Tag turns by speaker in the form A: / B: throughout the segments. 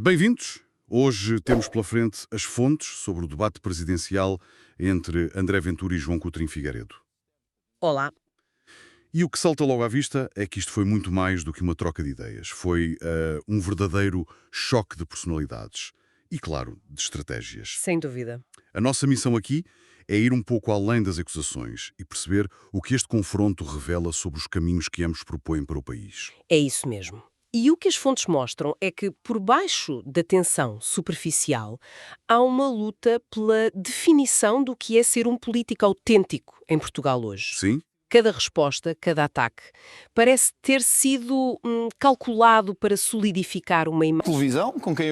A: Bem-vindos! Hoje temos pela frente as fontes sobre o debate presidencial entre André Ventura e João Coutinho Figueiredo.
B: Olá.
A: E o que salta logo à vista é que isto foi muito mais do que uma troca de ideias. Foi um verdadeiro choque de personalidades e, claro, de estratégias.
B: Sem dúvida.
A: A nossa missão aqui é ir um pouco além das acusações e perceber o que este confronto revela sobre os caminhos que ambos propõem para o país.
B: É isso mesmo. E o que as fontes mostram é que, por baixo da tensão superficial, há uma luta pela definição do que é ser um político autêntico em Portugal hoje.
A: Sim?
B: Cada resposta, cada ataque, parece ter sido calculado para solidificar uma imagem.
C: Televisão, com quem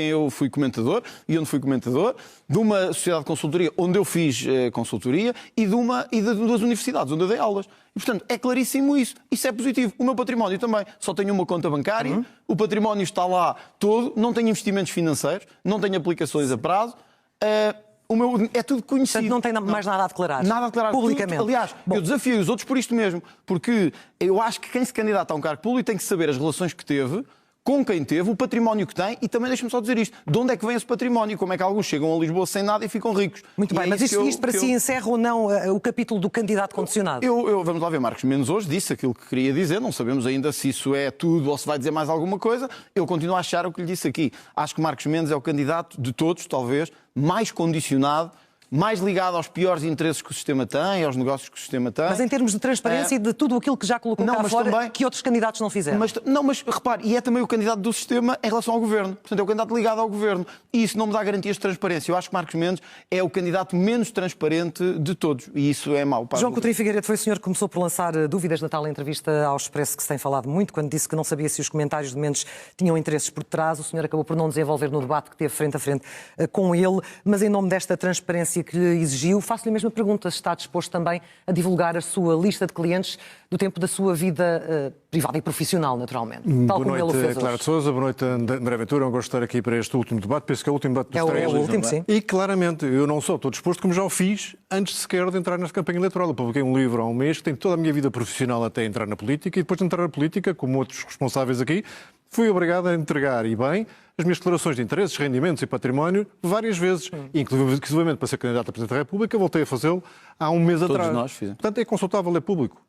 C: eu fui comentador e onde fui comentador, de uma sociedade de consultoria onde eu fiz consultoria e de duas universidades onde eu dei aulas. E, portanto, é claríssimo isso. Isso é positivo. O meu património também. Só tenho uma conta bancária, o património está lá todo, não tenho investimentos financeiros, não tenho aplicações a prazo. É tudo conhecido.
D: Portanto, não tem mais nada a declarar.
C: Nada a declarar.
D: Publicamente.
C: Tudo. Aliás, eu desafiei os outros por isto mesmo. Porque eu acho que quem se candidata a um cargo público tem que saber as relações que teve, com quem teve, o património que tem e também, deixa-me só dizer isto, de onde é que vem esse património? Como é que alguns chegam a Lisboa sem nada e ficam ricos?
D: Muito bem, mas isto para si encerra ou não o capítulo do candidato condicionado?
C: Vamos lá ver, Marcos Mendes hoje disse aquilo que queria dizer, não sabemos ainda se isso é tudo ou se vai dizer mais alguma coisa. Eu continuo a achar o que lhe disse aqui. Acho que Marcos Mendes é o candidato de todos, talvez, mais condicionado, mais ligado aos piores interesses que o sistema tem, aos negócios que o sistema tem.
D: Mas em termos de transparência e de tudo aquilo que já colocou cá fora,
C: também,
D: que outros candidatos não fizeram.
C: Mas repare, e é também o candidato do sistema em relação ao governo. Portanto, é o candidato ligado ao governo. E isso não me dá garantias de transparência. Eu acho que Marcos Mendes é o candidato menos transparente de todos. E isso é mau.
D: João Coutinho Figueiredo foi o senhor que começou por lançar dúvidas na tal entrevista ao Expresso que se tem falado muito, quando disse que não sabia se os comentários de Mendes tinham interesses por trás. O senhor acabou por não desenvolver no debate que teve frente a frente com ele, mas em nome desta transparência que lhe exigiu, faço-lhe a mesma pergunta, se está disposto também a divulgar a sua lista de clientes do tempo da sua vida privada e profissional, naturalmente.
E: Tal como ele o fez Clara de Sousa, boa noite, André Ventura. Eu gosto de estar aqui para este último debate, penso que é o último debate dos três.
D: É o último, sim.
E: E claramente, eu não só estou disposto, como já o fiz, antes sequer de entrar nesta campanha eleitoral. Eu publiquei um livro há um mês que tem toda a minha vida profissional até entrar na política e depois de entrar na política, como outros responsáveis aqui, fui obrigado a entregar, e bem, as minhas declarações de interesses, rendimentos e património várias vezes, inclusive para ser candidato a Presidente da República, voltei a fazê-lo há um mês atrás.
C: Todos nós fizemos.
E: Portanto, é consultável, é público.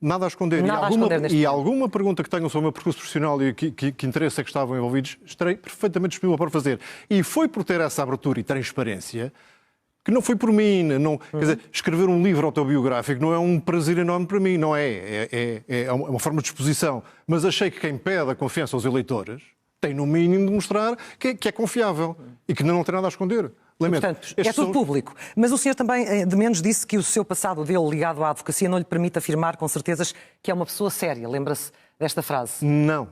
E: Nada a esconder. E alguma pergunta que tenham sobre o meu percurso profissional e que interesse é que estavam envolvidos, estarei perfeitamente disponível para fazer. E foi por ter essa abertura e transparência que não foi por mim. Não, quer dizer, escrever um livro autobiográfico não é um prazer enorme para mim, não é. É uma forma de exposição. Mas achei que quem pede a confiança aos eleitores tem, no mínimo, de mostrar que é confiável e que não tem nada a esconder. Lamento.
D: Portanto, é tudo público. Mas o senhor também, de menos, disse que o seu passado dele ligado à advocacia não lhe permite afirmar com certezas que é uma pessoa séria. Lembra-se desta frase?
E: Não.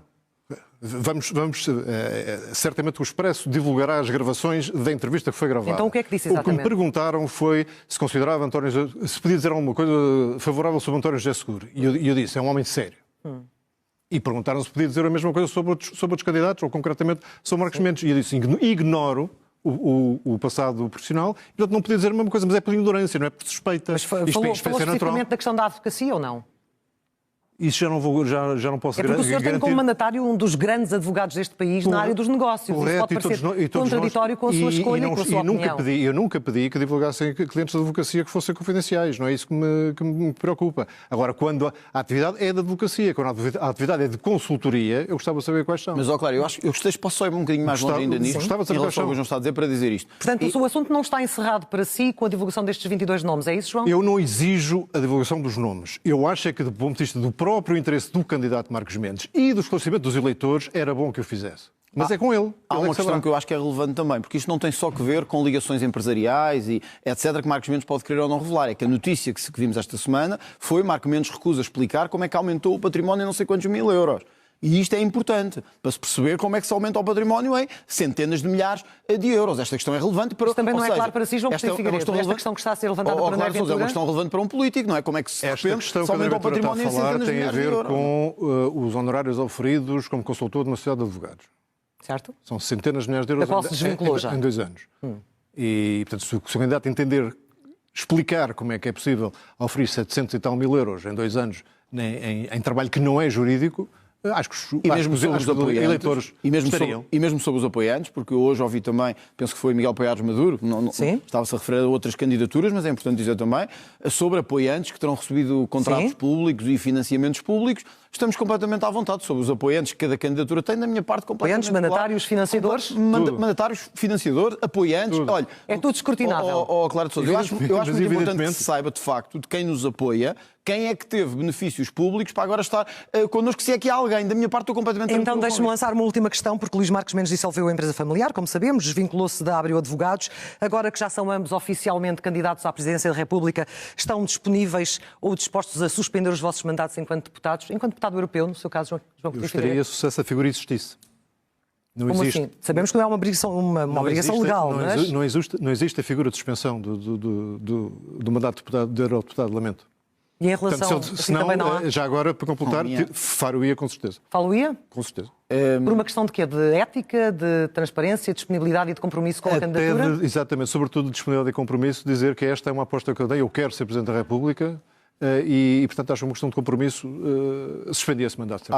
E: Certamente o Expresso divulgará as gravações da entrevista que foi gravada.
D: Então o que é que disse exatamente?
E: O que me perguntaram foi se considerava se podia dizer alguma coisa favorável sobre António José Seguro. E eu disse, é um homem sério. E perguntaram se podia dizer a mesma coisa sobre outros candidatos, ou concretamente sobre Marcos Mendes. E eu disse, ignoro o passado profissional, e portanto não podia dizer a mesma coisa, mas é por ignorância, não é por suspeita.
D: Mas falou especificamente da questão da advocacia ou não?
E: Isso já não posso garantir.
D: É porque o senhor tem como mandatário um dos grandes advogados deste país na área dos negócios.
E: Correto,
D: isso pode parecer contraditório com a sua escolha e com a sua opinião.
E: Eu nunca pedi que divulgassem clientes de advocacia que fossem confidenciais. Não é isso que me preocupa. Agora, quando a atividade é de advocacia, quando a atividade é de consultoria, eu gostava de saber quais são.
C: Mas, claro, eu gostei, posso só ir um bocadinho mais longe ainda nisto.
E: Gostava de saber quais são.
C: João está a dizer para dizer isto.
D: Portanto, o assunto não está encerrado para si com a divulgação destes 22 nomes. É isso, João?
E: Eu não exijo a divulgação dos nomes. Eu acho que, do ponto de vista do próprio interesse do candidato Marcos Mendes e do esclarecimento dos eleitores, era bom que eu fizesse. Mas é com ele.
C: Há uma questão que eu acho que é relevante também, porque isto não tem só que ver com ligações empresariais e etc. que Marcos Mendes pode querer ou não revelar. É que a notícia que vimos esta semana foi Marcos Mendes recusa explicar como é que aumentou o património em não sei quantos mil euros. E isto é importante, para se perceber como é que se aumenta o património em centenas de milhares de euros. Esta questão é relevante para...
D: Mas também não é claro para si, João Coutinho Figueiredo. Esta questão que está a ser levantada para André Ventura...
C: É uma questão relevante para um político, não é? Como é que se
E: aumenta o património em centenas de milhares de euros? Tem a ver com os honorários oferidos como consultor de uma sociedade de advogados.
D: Certo.
E: São centenas de milhares de euros
D: da qual se desvinculou já.
E: Em 2 anos. E, portanto, se o candidato entender, explicar como é que é possível oferecer 700 e tal mil euros em 2 anos em trabalho que não é jurídico, Acho que
C: E mesmo sobre os apoiantes,
E: eleitores
C: e
E: estariam.
C: mesmo sobre os apoiantes, porque hoje ouvi também, penso que foi Miguel Poiares Maduro, estava-se a referir a outras candidaturas, mas é importante dizer também, sobre apoiantes que terão recebido contratos públicos e financiamentos públicos. Estamos completamente à vontade sobre os apoiantes que cada candidatura tem, da minha parte, completamente.
D: Apoiantes, mandatários, financiadores?
C: Mandatários, financiadores, apoiantes.
E: Tudo.
C: Olha,
D: é tudo escrutinável.
C: Clara de Sousa, eu acho muito importante que se saiba, de facto, de quem nos apoia, quem é que teve benefícios públicos para agora estar connosco, se é que há alguém. Da minha parte, estou completamente...
D: Então, deixe-me lançar uma última questão, porque Luís Marques Mendes dissolveu a empresa familiar, como sabemos, desvinculou-se da Abreu Advogados. Agora que já são ambos oficialmente candidatos à presidência da República, estão disponíveis ou dispostos a suspender os vossos mandatos enquanto deputados? Enquanto deputado europeu, no seu caso, João
E: Eu
D: Coutinho
E: gostaria
D: Figueiredo?
E: se essa figura existisse. Não
D: Como
E: existe.
D: assim? Sabemos que não é uma obrigação legal, mas...
E: Não existe a figura de suspensão do mandato de eurodeputado, lamento.
D: E em relação...
E: Portanto, senão,
D: também não há...
E: já agora, para completar, faro-ia com certeza.
D: Falo-ia?
E: Com certeza.
D: Por uma questão de quê? De ética, de transparência, de disponibilidade e de compromisso com a candidatura?
E: Exatamente, sobretudo de disponibilidade e compromisso, dizer que esta é uma aposta que eu dei, eu quero ser Presidente da República, e, portanto, acho uma questão de compromisso suspender esse mandato.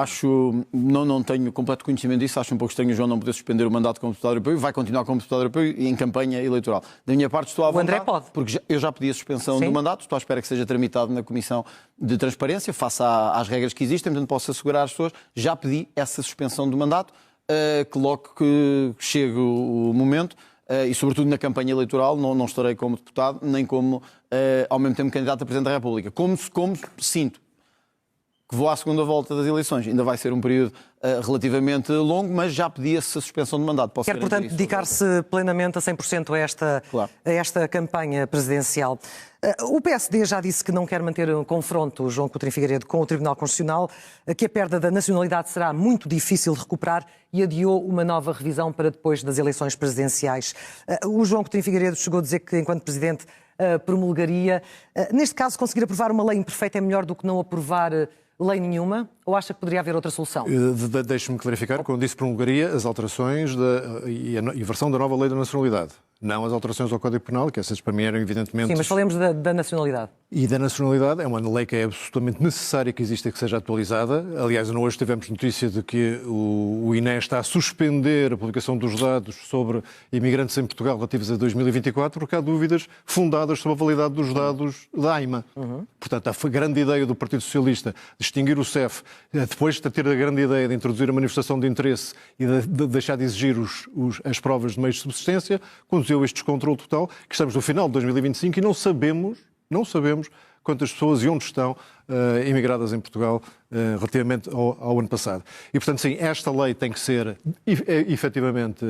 C: Não tenho completo conhecimento disso, acho um pouco estranho o João não poder suspender o mandato como deputado europeu, vai continuar como deputado europeu e em campanha eleitoral. Da minha parte estou à vontade,
D: André pode.
C: porque eu já pedi a suspensão do mandato, estou à espera que seja tramitado na Comissão de Transparência, face às regras que existem, portanto posso assegurar às pessoas, já pedi essa suspensão do mandato, que logo que chegue o momento, e sobretudo na campanha eleitoral, não estarei como deputado, nem como, ao mesmo tempo, candidato a Presidente da República. Como sinto que vou à segunda volta das eleições, ainda vai ser um período relativamente longo, mas já pedi essa suspensão de mandato.
D: Quer, portanto, dedicar-se plenamente a 100% a esta campanha presidencial. O PSD já disse que não quer manter um confronto, João Coutinho Figueiredo, com o Tribunal Constitucional, que a perda da nacionalidade será muito difícil de recuperar e adiou uma nova revisão para depois das eleições presidenciais. O João Coutinho Figueiredo chegou a dizer que, enquanto Presidente, promulgaria. Neste caso, conseguir aprovar uma lei imperfeita é melhor do que não aprovar lei nenhuma? Ou acha que poderia haver outra solução?
E: Deixe-me clarificar, quando disse promulgaria, as alterações e a versão da nova lei da nacionalidade. Não as alterações ao Código Penal, que essas para mim eram evidentemente...
D: Sim, mas falemos da nacionalidade.
E: E da nacionalidade é uma lei que é absolutamente necessária que exista e que seja atualizada. Aliás, hoje tivemos notícia de que o INE está a suspender a publicação dos dados sobre imigrantes em Portugal relativos a 2024 porque há dúvidas fundadas sobre a validade dos dados da AIMA. Portanto, a grande ideia do Partido Socialista de extinguir o CEF, depois de ter a grande ideia de introduzir a manifestação de interesse e de deixar de exigir as provas de meios de subsistência, conduziu a este descontrole total, que estamos no final de 2025 e não sabemos quantas pessoas e onde estão imigradas em Portugal relativamente ao ano passado. E, portanto, sim, esta lei tem que ser efetivamente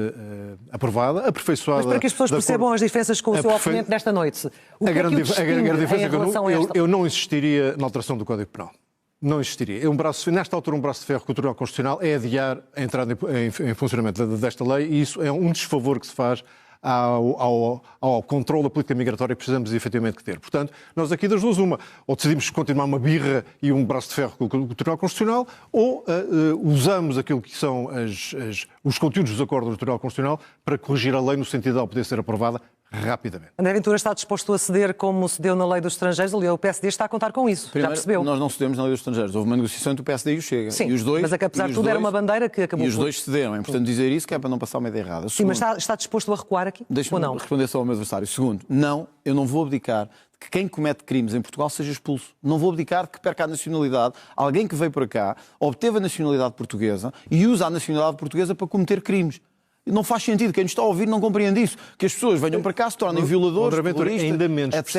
E: aprovada, aperfeiçoada...
D: Mas para que as pessoas percebam as diferenças com o seu oponente desta noite, o que é que o distingue em relação a esta...
E: Eu não insistiria na alteração do Código Penal. Não existiria. Nesta altura, um braço de ferro com o Tribunal Constitucional é adiar a entrada em funcionamento desta lei e isso é um desfavor que se faz ao controle da política migratória que precisamos efetivamente ter. Portanto, nós aqui das duas uma, ou decidimos continuar uma birra e um braço de ferro com o Tribunal Constitucional, ou usamos aquilo que são os conteúdos dos acordos do Tribunal Constitucional para corrigir a lei no sentido de ela poder ser aprovada rapidamente.
D: André Ventura está disposto a ceder como cedeu na lei dos estrangeiros? Ali, o PSD está a contar com isso.
C: Primeiro,
D: já percebeu?
C: Nós não cedemos na lei dos estrangeiros. Houve uma negociação entre o PSD e o Chega.
D: Sim,
C: e os dois,
D: mas apesar de tudo era uma bandeira que acabou...
C: E os dois cederam. É importante dizer isso, que é para não passar uma ideia errada.
D: Sim, mas está disposto a recuar aqui?
C: Deixa-me responder só ao meu adversário. Segundo, eu não vou abdicar de que quem comete crimes em Portugal seja expulso. Não vou abdicar de que perca a nacionalidade. Alguém que veio para cá, obteve a nacionalidade portuguesa e usa a nacionalidade portuguesa para cometer crimes. Não faz sentido. Quem nos está a ouvir não compreende isso. Que as pessoas venham para cá, se tornem violadores, terroristas,
E: ainda menos
C: etc.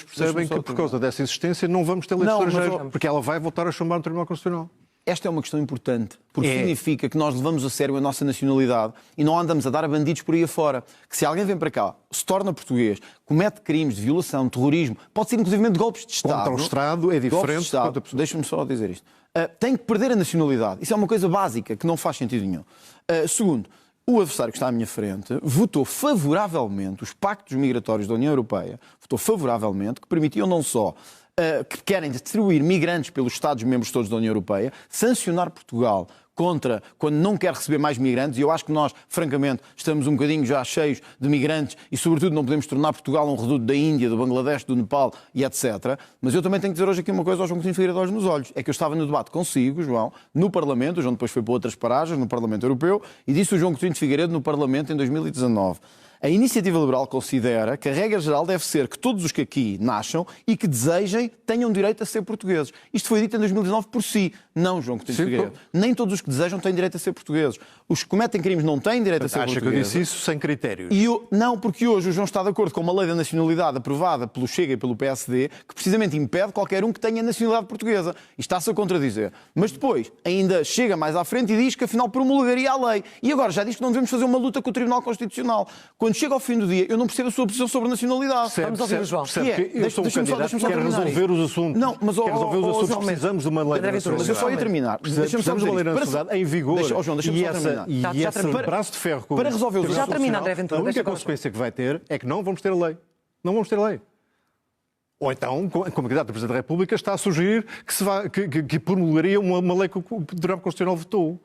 E: percebem que por causa dessa existência não vamos ter leis estrangeiras, porque ela vai voltar a chamar no Tribunal Constitucional.
C: Esta é uma questão importante, porque significa que nós levamos a sério a nossa nacionalidade e não andamos a dar a bandidos por aí afora. Que se alguém vem para cá, se torna português, comete crimes de violação, terrorismo, pode ser inclusive de golpes de Estado.
E: Contra o Estado é diferente.
C: Deixa-me só dizer isto. Tem que perder a nacionalidade. Isso é uma coisa básica, que não faz sentido nenhum. Segundo, o adversário que está à minha frente votou favoravelmente os pactos migratórios da União Europeia, votou favoravelmente, que permitiam não só que querem distribuir migrantes pelos Estados-membros todos da União Europeia, sancionar Portugal contra quando não quer receber mais migrantes, e eu acho que nós, francamente, estamos um bocadinho já cheios de migrantes e, sobretudo, não podemos tornar Portugal um reduto da Índia, do Bangladesh, do Nepal e etc. Mas eu também tenho que dizer hoje aqui uma coisa ao João Coutinho Figueiredo olhos nos olhos. É que eu estava no debate consigo, João, no Parlamento, o João depois foi para outras paragens, no Parlamento Europeu, e disse o João Coutinho Figueiredo no Parlamento em 2019. A Iniciativa Liberal considera que a regra geral deve ser que todos os que aqui nasçam e que desejem tenham direito a ser portugueses. Isto foi dito em 2019 por si. Não, João Coutinho Figueiredo. Nem todos os que desejam têm direito a ser portugueses. Os que cometem crimes não têm direito a ser portugueses.
E: Acha que eu disse isso sem critérios?
C: Não, porque hoje o João está de acordo com uma lei da nacionalidade aprovada pelo Chega e pelo PSD que precisamente impede qualquer um que tenha nacionalidade portuguesa. E está-se a contradizer. Mas depois ainda chega mais à frente e diz que afinal promulgaria a lei. E agora já diz que não devemos fazer uma luta com o Tribunal Constitucional. Quando chega ao fim do dia, eu não percebo a sua posição sobre a nacionalidade.
D: Vamos ouvir o João.
E: Eu sou um candidato que quer resolver os assuntos.
C: Não, mas
E: quer resolver os assuntos. Precisamos de uma lei da nacionalidade.
C: Mas eu só ia terminar.
E: Precisamos de uma lei da nacionalidade em vigor. E esse braço de ferro
C: para resolver os
D: já termina, André Ventura.
E: A única consequência que vai ter é que não vamos ter lei. Não vamos ter lei. Ou então, como candidato a Presidente da República, está a sugerir que promulgaria uma lei que o Tribunal Constitucional votou.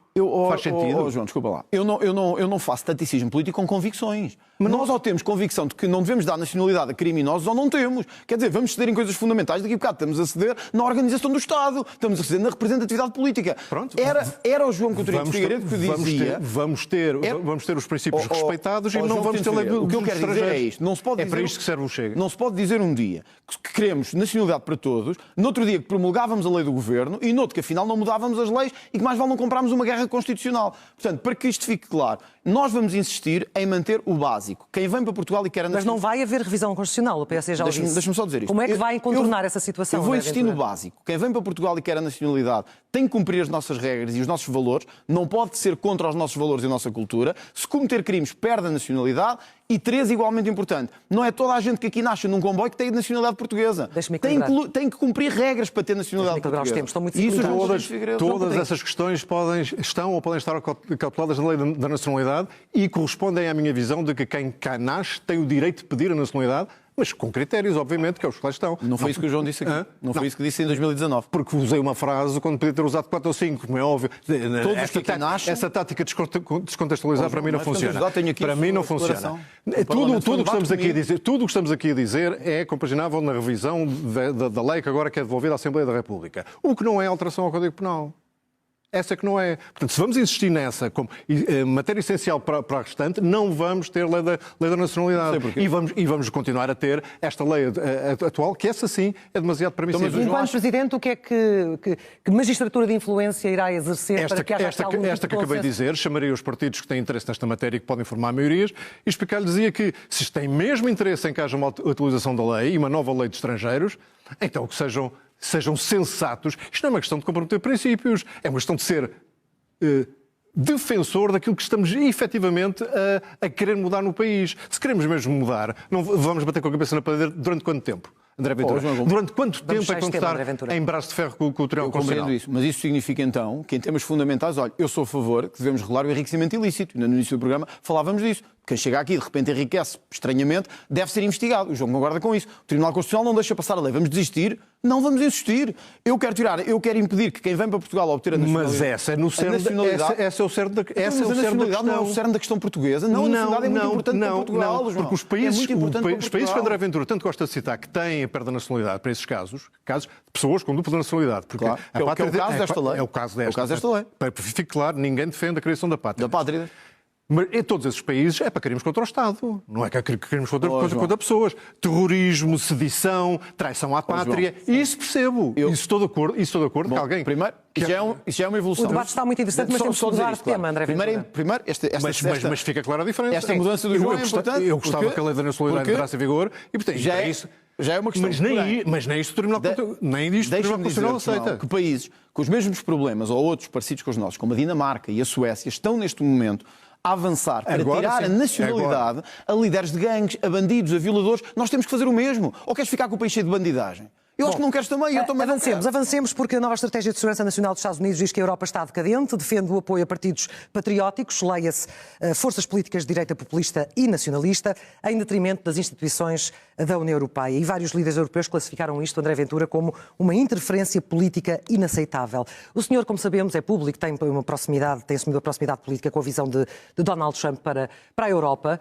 E: Faz sentido?
C: João, desculpa lá. Eu não faço taticismo político com convicções. Mas nós ou temos convicção de que não devemos dar nacionalidade a criminosos ou não temos. Quer dizer, vamos ceder em coisas fundamentais. Daqui a bocado estamos a ceder na organização do Estado. Estamos a ceder na representatividade política.
E: Pronto.
C: Era o João Coutinho Figueiredo que dizia...
E: Vamos ter os princípios respeitados e não vamos ter lei dos estrangeiros.
C: O que eu quero dizer é isto. Não se pode dizer,
E: para isto que serve o Chega.
C: Não se pode dizer um dia que queremos nacionalidade para todos, no outro dia que promulgávamos a lei do Governo e no outro que afinal não mudávamos as leis e que mais vale não comprarmos uma guerra constitucional. Portanto, para que isto fique claro, nós vamos insistir em manter o básico. Quem vem para Portugal e quer a
D: Mas não vai haver revisão constitucional, o PSD já o disse.
C: Deixa-me só dizer isto.
D: Como é que vai contornar essa situação?
C: Eu vou insistir no básico. Quem vem para Portugal e quer a nacionalidade tem que cumprir as nossas regras e os nossos valores, não pode ser contra os nossos valores e a nossa cultura. Se cometer crimes, perde a nacionalidade. E 3, igualmente importante, não é toda a gente que aqui nasce num comboio que tem nacionalidade portuguesa. Tem que cumprir regras para ter nacionalidade portuguesa.
D: Estão muito
E: todas essas questões podem estar calculadas na lei da nacionalidade e correspondem à minha visão de que quem cá nasce tem o direito de pedir a nacionalidade, mas com critérios, obviamente, que é os que lá estão.
C: Não foi isso que o João disse aqui. Não foi isso que disse em 2019.
E: Porque usei uma frase quando podia ter usado 4 ou 5, como é óbvio.
C: Todos os que aqui nascem...
E: Essa tática de descontextualizar para mim não funciona. Para mim não funciona. Tudo o que estamos aqui a dizer é compaginável na revisão da lei que agora quer devolver à Assembleia da República. O que não é alteração ao Código Penal. Essa que não é. Portanto, se vamos insistir nessa como matéria essencial para a restante, não vamos ter lei da nacionalidade. E vamos continuar a ter esta lei atual, que essa sim é demasiado permissiva.
D: Enquanto Presidente, o que é que magistratura de influência irá exercer para que haja
E: esta que acabei de dizer, chamaria os partidos que têm interesse nesta matéria e que podem formar maiorias e explicar-lhes que se têm mesmo interesse em que haja uma atualização da lei e uma nova lei de estrangeiros, então que sejam sensatos. Isto não é uma questão de comprometer princípios, é uma questão de ser defensor daquilo que estamos efetivamente a querer mudar no país. Se queremos mesmo mudar, não vamos bater com a cabeça na parede durante quanto tempo? André Ventura. Durante quanto tempo é que vamos estar em braço de ferro com o Tribunal Constitucional?
C: Isso, mas isso significa então que em termos fundamentais, olha, eu sou a favor que devemos regular o enriquecimento ilícito. No início do programa falávamos disso. Quem chega aqui e de repente enriquece estranhamente deve ser investigado. O João concorda com isso. O Tribunal Constitucional não deixa passar a lei. Vamos desistir? Não vamos insistir. Eu quero impedir que quem vem para Portugal obter a nacionalidade...
E: Mas essa é no cerne esse é o cerne da questão.
C: Mas a nacionalidade não é o cerne da questão portuguesa. Não, a nacionalidade é muito importante para Portugal, João.
E: Porque os países que André Ventura tanto gosta de citar que têm a perda da nacionalidade para esses casos de pessoas com dupla nacionalidade. Porque
C: claro, é o caso desta lei.
E: É o caso desta lei. Para que fique claro, ninguém defende a criação da pátria.
C: Da pátria.
E: Mas em todos esses países é para queremos contra o Estado. Não é que queremos contra pessoas. Terrorismo, sedição, traição à pátria. Isso percebo. Isso estou de acordo
C: Bom,
E: que alguém...
C: Primeiro, isso já é uma evolução.
D: O debate está muito interessante, mas temos que mudar de tema, André Ventura.
C: Primeiro,
E: mas fica clara a diferença.
C: Esta mudança do João é importante.
E: Eu gostava que a lei da nacionalidade entrasse em vigor e, portanto,
C: já é uma questão.
E: Mas nem isto o Tribunal Constitucional aceita.
C: Que países com os mesmos problemas ou outros parecidos com os nossos, como a Dinamarca e a Suécia, estão neste momento a avançar para tirar a nacionalidade a líderes de gangues, a bandidos, a violadores. Nós temos que fazer o mesmo. Ou queres ficar com o país cheio de bandidagem? Eu acho que não queres também, eu também não quero.
D: Avancemos, porque a nova Estratégia de Segurança Nacional dos Estados Unidos diz que a Europa está decadente, defende o apoio a partidos patrióticos, leia-se forças políticas de direita populista e nacionalista, em detrimento das instituições da União Europeia. E vários líderes europeus classificaram isto, André Ventura, como uma interferência política inaceitável. O senhor, como sabemos, é público, tem assumido a proximidade política com a visão de Donald Trump para a Europa.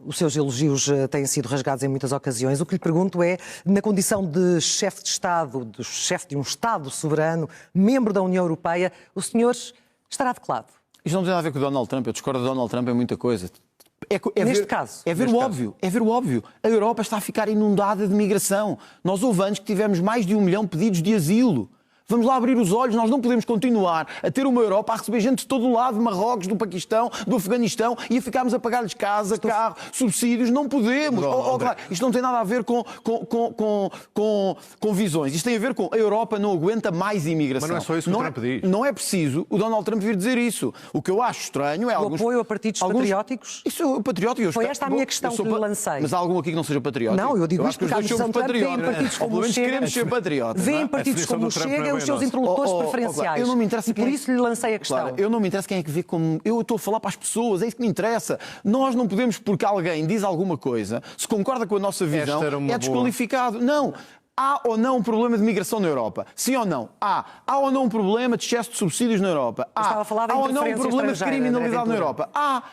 D: Os seus elogios têm sido rasgados em muitas ocasiões. O que lhe pergunto é, na condição de chefe de Estado, de chefe de um Estado soberano, membro da União Europeia, o senhor estará de que lado?
C: Isto não tem nada a ver com o Donald Trump. Eu discordo de Donald Trump em muita coisa.
D: Neste caso.
C: É ver o óbvio. É ver o óbvio. A Europa está a ficar inundada de migração. Nós houve anos que tivemos mais de 1 milhão de pedidos de asilo. Vamos lá abrir os olhos, nós não podemos continuar a ter uma Europa a receber gente de todo o lado, de Marrocos, do Paquistão, do Afeganistão, e a ficarmos a pagar-lhes casa, carro, subsídios. Não podemos. Claro, isto não tem nada a ver com visões. Isto tem a ver com a Europa não aguenta mais imigração.
E: Mas não é só isso que o Trump diz.
C: Não é preciso o Donald Trump vir dizer isso. O que eu acho estranho é
D: o apoio a partidos patrióticos?
C: Isso é patriótico.
D: Foi esta a minha questão que lhe lancei.
C: Mas há algum aqui que não seja patriótico?
D: Não, eu digo isto porque a
C: somos
D: patrióticos como o Chega.
C: Queremos ser patriotas.
D: Vêem partidos como o Chega os seus interlocutores preferenciais.
C: Eu não me interessa
D: por isso lhe lancei a questão.
C: Claro, eu não me interessa quem é que vê como... Eu estou a falar para as pessoas, é isso que me interessa. Nós não podemos, porque alguém diz alguma coisa, se concorda com a nossa visão, é desqualificado. Não. Há ou não um problema de migração na Europa? Sim ou não? Há ou não um problema de excesso de subsídios na Europa? Há ou não um problema de criminalidade na Europa?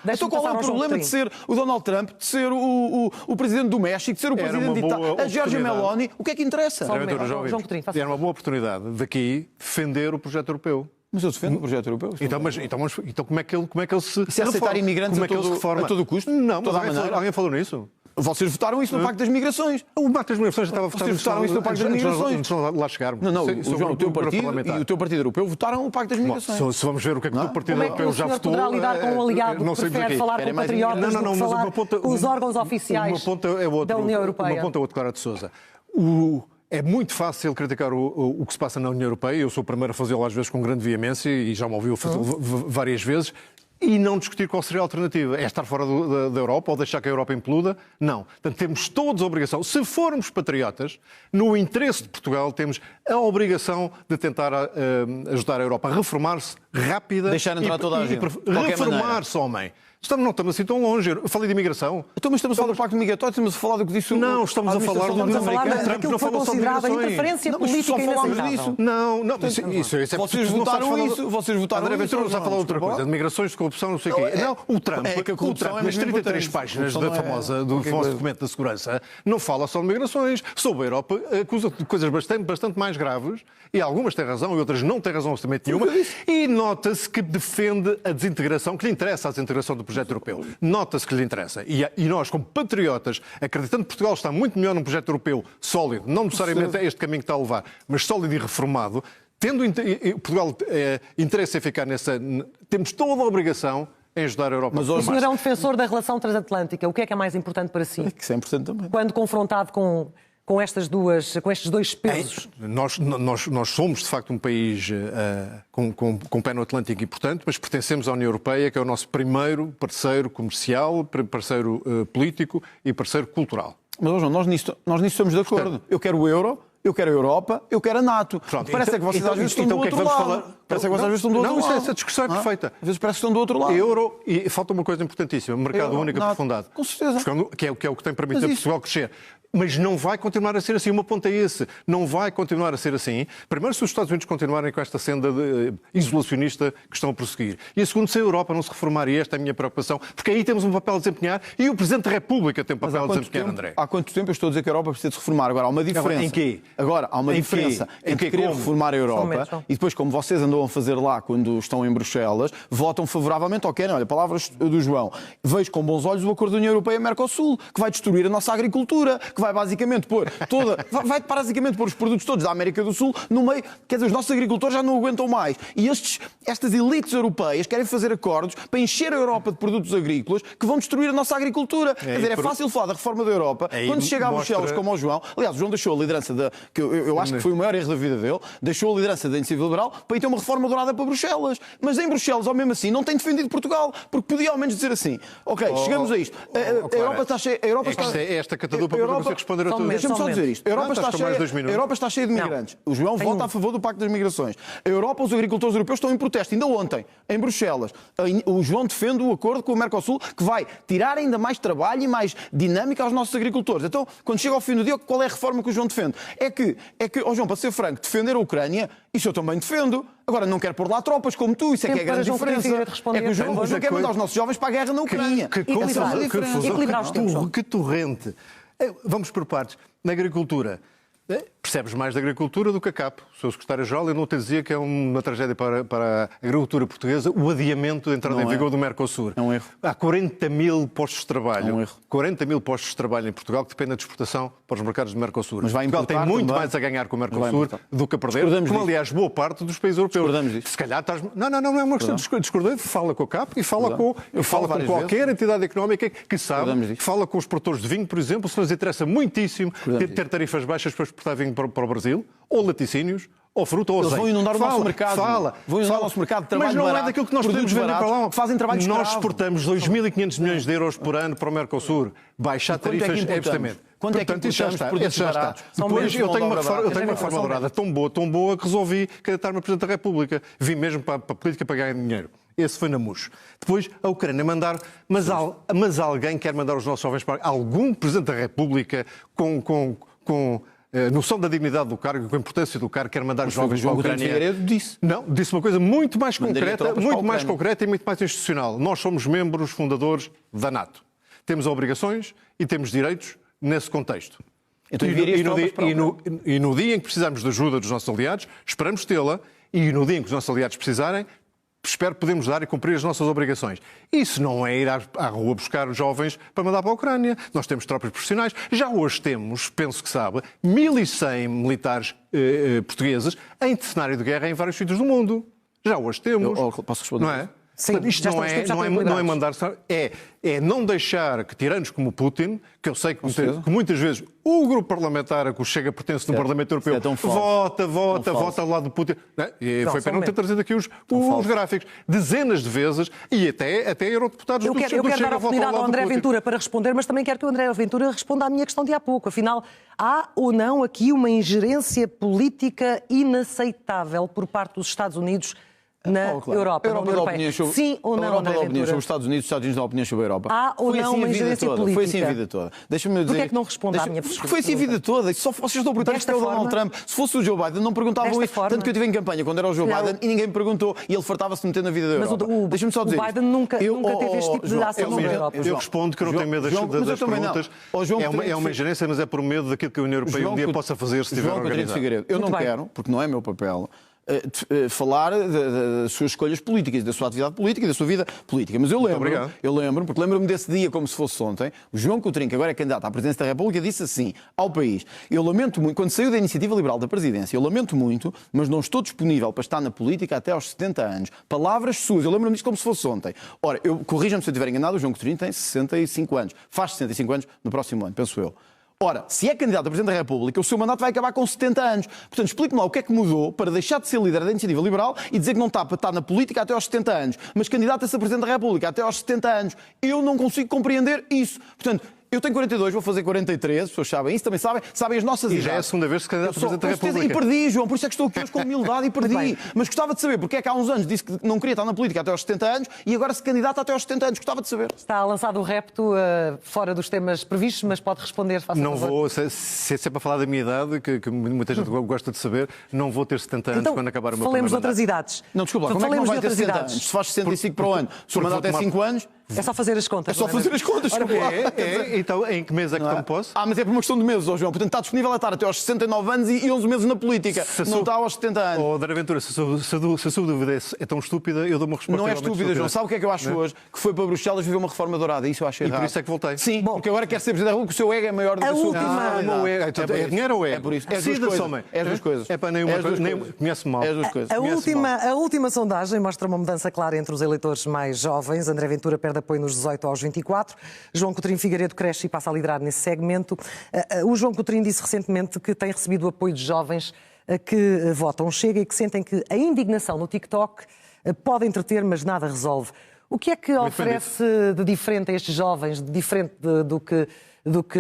C: Então qual é o problema de ser o Donald Trump, de ser o presidente do México, de ser o presidente de Itália, a Giorgia Meloni? O que é que interessa?
E: Era uma boa oportunidade daqui defender o projeto europeu.
C: Mas eu defendo o projeto europeu.
E: Então como é que ele se...
C: Se aceitar imigrantes a todo o custo?
E: Não, mas alguém falou nisso?
C: Vocês votaram isso no Pacto das Migrações.
E: O Pacto das Migrações já estava votado.
C: Vocês votaram isso no Pacto das Migrações.
E: Antes de lá chegarmos.
C: Não, o teu partido e o teu partido europeu votaram o Pacto das Migrações.
E: Se vamos ver o que é que o teu partido europeu já votou...
D: Como é que o senhor poderá lidar com um aliado que prefere falar com patriotas do que falar com os órgãos oficiais da União Europeia?
E: Uma ponta é outro, Clara de Sousa. É muito fácil criticar o que se passa na União Europeia. Eu sou o primeiro a fazê-lo às vezes com grande veemência e já me ouviu várias vezes. E não discutir qual seria a alternativa. É estar fora da Europa ou deixar que a Europa imploda? Não. Portanto, temos todos a obrigação. Se formos patriotas, no interesse de Portugal, temos a obrigação de tentar ajudar a Europa a reformar-se rápida.
C: Deixar entrar toda a gente.
E: Reformar-se, homem. Não estamos assim tão longe. Eu falei de imigração.
C: Então, mas estamos a falar do Pacto Migratório, estamos a falar do que disse o...
E: Não, estamos a falar do americano.
D: Trump não falou sobre migrações. Interferência política inaceitável.
E: Não, isso é...
C: Vocês votaram isso. Vocês votaram
E: isso. André Ventura está a falar outra coisa. De migrações, de corrupção, não sei o quê. Não, o Trump, nas 33 páginas do famoso documento da segurança, não fala só de migrações. Sobre a Europa, acusa de coisas bastante mais graves, e algumas têm razão e outras não têm razão absolutamente nenhuma, e nota-se que defende a desintegração, que lhe interessa a desintegração do projeto europeu. Nota-se que lhe interessa. E nós, como patriotas, acreditando que Portugal está muito melhor num projeto europeu sólido, não necessariamente é este caminho que está a levar, mas sólido e reformado, tendo Portugal interesse em ficar nessa... Temos toda a obrigação em ajudar a Europa.
D: Mas o senhor é um defensor da relação transatlântica. O que é mais importante para si?
C: 100% também.
D: Quando confrontado com estes dois pesos?
E: Nós somos, de facto, um país com pé no Atlântico importante, mas pertencemos à União Europeia, que é o nosso primeiro parceiro comercial, parceiro político e parceiro cultural.
C: Mas, João, nós nisso estamos de acordo. Eu quero o euro, eu quero a Europa, eu quero a NATO.
E: Pronto,
C: parece que vocês às vezes estão do outro lado. Parece que vocês às vezes estão do outro lado.
E: Não, essa discussão é perfeita.
C: Às vezes parece que estão do outro lado.
E: Euro, e falta uma coisa importantíssima, mercado único aprofundado.
C: Com certeza.
E: Que é o que tem permitido a Portugal crescer. Mas não vai continuar a ser assim. Uma ponta é esse. Não vai continuar a ser assim. Primeiro, se os Estados Unidos continuarem com esta senda isolacionista que estão a prosseguir. E a segunda, se a Europa não se reformar, e esta é a minha preocupação, porque aí temos um papel a desempenhar e o Presidente da República tem um papel a desempenhar, André.
C: Há quanto tempo eu estou a dizer que a Europa precisa de se reformar? Agora, há uma diferença.
E: Em quê?
C: Agora, há uma diferença entre querer reformar a Europa e depois, como vocês andam a fazer lá quando estão em Bruxelas, votam favoravelmente, olha, palavras do João, vejo com bons olhos o acordo da União Europeia-Mercosul, que vai destruir a nossa agricultura, que vai basicamente pôr vai basicamente pôr os produtos todos da América do Sul no meio, quer dizer, os nossos agricultores já não aguentam mais. E estas elites europeias querem fazer acordos para encher a Europa de produtos agrícolas que vão destruir a nossa agricultura. Quer dizer, é fácil falar da reforma da Europa quando se chega a Bruxelas como ao João. Aliás, o João deixou a liderança que eu acho que foi o maior erro da vida dele, deixou a liderança da Iniciativa Liberal para ir ter uma reforma dourada para Bruxelas. Mas em Bruxelas, ao mesmo assim, não tem defendido Portugal, porque podia ao menos dizer assim, ok, chegamos a isto. A Europa está cheia...
E: Esta catadupa você responder a tudo.
C: Deixa-me só dizer isto. A Europa está cheia de migrantes. O João vota a favor do Pacto das Migrações. A Europa, os agricultores europeus estão em protesto. Ainda ontem, em Bruxelas, o João defende o acordo com o Mercosul que vai tirar ainda mais trabalho e mais dinâmica aos nossos agricultores. Então, quando chega ao fim do dia, qual é a reforma que o João defende? É que, João, para ser franco, defender a Ucrânia, isso eu também defendo. Agora, não quero pôr lá tropas como tu, isso é que é a grande diferença. É que o João quer mandar os nossos jovens para a guerra na Ucrânia.
E: Que torrente. Vamos por partes. Na agricultura, percebes mais da agricultura do que a CAP. O Sr. Secretário-Geral, eu não te dizia que é uma tragédia para a agricultura portuguesa o adiamento da entrada em vigor do Mercosul.
C: É um erro.
E: Há 40 mil postos de trabalho.
C: É um erro.
E: 40 mil postos de trabalho em Portugal que dependem de exportação para os mercados do Mercosul.
C: Mas vai
E: Portugal tem muito
C: também.
E: mais a ganhar com o Mercosul do que a perder, como aliás boa parte dos países europeus. Se calhar estás... Não é uma questão de discordar. Fala com a CAP e fala com qualquer entidade económica que sabe, fala com os produtores de vinho, por exemplo, se lhes interessa muitíssimo ter tarifas baixas para exportar vinho para o Brasil, ou laticínios, ou fruta, ou azeite.
C: Eles vão inundar o nosso mercado. Vão inundar o nosso mercado de trabalho.
E: Mas não é daquilo que nós podemos vender para lá.
C: Fazem trabalho escravo.
E: Nós exportamos 2.500 milhões de euros por ano para o Mercosul. Baixar tarifas é justamente.
C: Quanto é que importamos de produtos baratos?
E: Depois eu tenho uma reforma dourada tão boa que resolvi candidatar-me a Presidente da República. Vim mesmo para a política para ganhar dinheiro. Esse foi na MUS. Depois a Ucrânia mandar... Mas alguém quer mandar os nossos jovens para... Algum Presidente da República com noção da dignidade do cargo, com a importância do cargo, quer mandar os jovens para a Ucrânia. Disse uma coisa muito mais concreta e muito mais institucional. Nós somos membros fundadores da NATO. Temos obrigações e temos direitos nesse contexto.
C: Então,
E: e no dia em que precisarmos de ajuda dos nossos aliados, esperamos tê-la, e no dia em que os nossos aliados precisarem, espero que podemos dar e cumprir as nossas obrigações. Isso não é ir à rua buscar jovens para mandar para a Ucrânia. Nós temos tropas profissionais. Já hoje temos, penso que sabe, 1.100 militares portugueses em cenário de guerra em vários sítios do mundo. Já hoje temos.
C: Posso responder?
E: Não é?
D: Sim,
E: portanto, isto não é mandar... É não deixar que tiranos como Putin, que eu sei que muitas vezes o grupo parlamentar a que o Chega pertence no Parlamento Europeu vota ao lado do Putin. E foi para não ter trazido aqui os gráficos. Dezenas de vezes e até eurodeputados do Chega.
D: Eu quero dar a oportunidade ao André Ventura para responder, mas também quero que o André Ventura responda à minha questão de há pouco. Afinal, há ou não aqui uma ingerência política inaceitável por parte dos Estados Unidos na Europa, na União Europeia? Sim ou não, André Ventura?
C: Sobre os Estados Unidos dão opiniões sobre a Europa.
D: Há ou não uma ingerência política?
C: Foi assim a vida toda. Deixa-me dizer...
D: Porquê é que não responde à minha
C: pergunta? Foi assim a vida toda. Só vocês estão a perguntar isto é o Donald Trump. Se fosse o Joe Biden, não perguntavam isso. Tanto que eu estive em campanha quando era o Joe Biden e ninguém me perguntou e ele fartava-se de meter na vida da Europa.
D: Mas
C: deixa-me só dizer
D: o Biden nunca teve este tipo de ação sobre a Europa.
E: Eu respondo que eu não tenho medo das perguntas. É uma ingerência, mas é por medo daquilo que a União Europeia um dia possa fazer se estiver organizado.
C: Eu não quero, porque não é meu papel, falar das suas escolhas políticas, da sua atividade política e da sua vida política. Mas eu lembro-me desse dia como se fosse ontem. O João Coutinho, que agora é candidato à presidência da República, disse assim ao país: eu lamento muito, quando saiu da Iniciativa Liberal da presidência, eu lamento muito, mas não estou disponível para estar na política até aos 70 anos. Palavras suas, eu lembro-me disto como se fosse ontem. Ora, corrija-me se eu estiver enganado, o João Coutinho tem 65 anos. Faz 65 anos no próximo ano, penso eu. Ora, se é candidato a Presidente da República, o seu mandato vai acabar com 70 anos. Portanto, explique-me lá o que é que mudou para deixar de ser líder da Iniciativa Liberal e dizer que não está para estar na política até aos 70 anos, mas candidato a Presidente da República até aos 70 anos. Eu não consigo compreender isso. Portanto, eu tenho 42, vou fazer 43, as pessoas sabem isso, também sabem as nossas idades.
E: E já é a segunda vez que se candidata a Presidente da República.
C: E perdi, João, por isso é que estou aqui hoje com humildade e perdi. Mas gostava de saber porque é que há uns anos disse que não queria estar na política até aos 70 anos e agora se candidata até aos 70 anos. Gostava de saber.
D: Está lançado o repto fora dos temas previstos, mas pode responder.
E: Não vou, se é para falar da minha idade, que muita gente gosta de saber, não vou ter 70 anos quando acabar o meu primeiro mandato.
D: Falemos de outras idades.
C: Não, desculpa, como é que não vai ter 70 anos? Se faz 65 para o ano, se o mandato é 5 anos...
D: É só fazer as contas.
C: É só fazer as contas.
E: Então, em que mês é que não posso?
C: Mas é por uma questão de meses, João. Portanto, está disponível a estar até aos 69 anos e 11 meses na política. Não está aos 70 anos.
E: André Ventura, se a sua dúvida é tão estúpida, eu dou uma resposta.
C: Não é estúpida, João. Sabe o que é que eu acho hoje? Que foi para Bruxelas viver uma reforma dourada. Isso eu acho errado.
E: E por isso é que voltei.
C: Sim, porque agora quer ser Presidente da República, o seu ego é maior do que a sua
E: personalidade. É dinheiro ou é?
C: É por isso. É as duas coisas.
E: É para nenhuma. Conhece mal.
C: É as duas coisas.
D: A última sondagem mostra uma mudança clara entre os eleitores mais jovens. André Ventura perde apoio nos 18 aos 24. João Coutinho Figueiredo cresce e passa a liderar nesse segmento. O João Coutinho disse recentemente que tem recebido o apoio de jovens que votam Chega e que sentem que a indignação no TikTok pode entreter, mas nada resolve. O que é que oferece de diferente a estes jovens, de diferente do que do que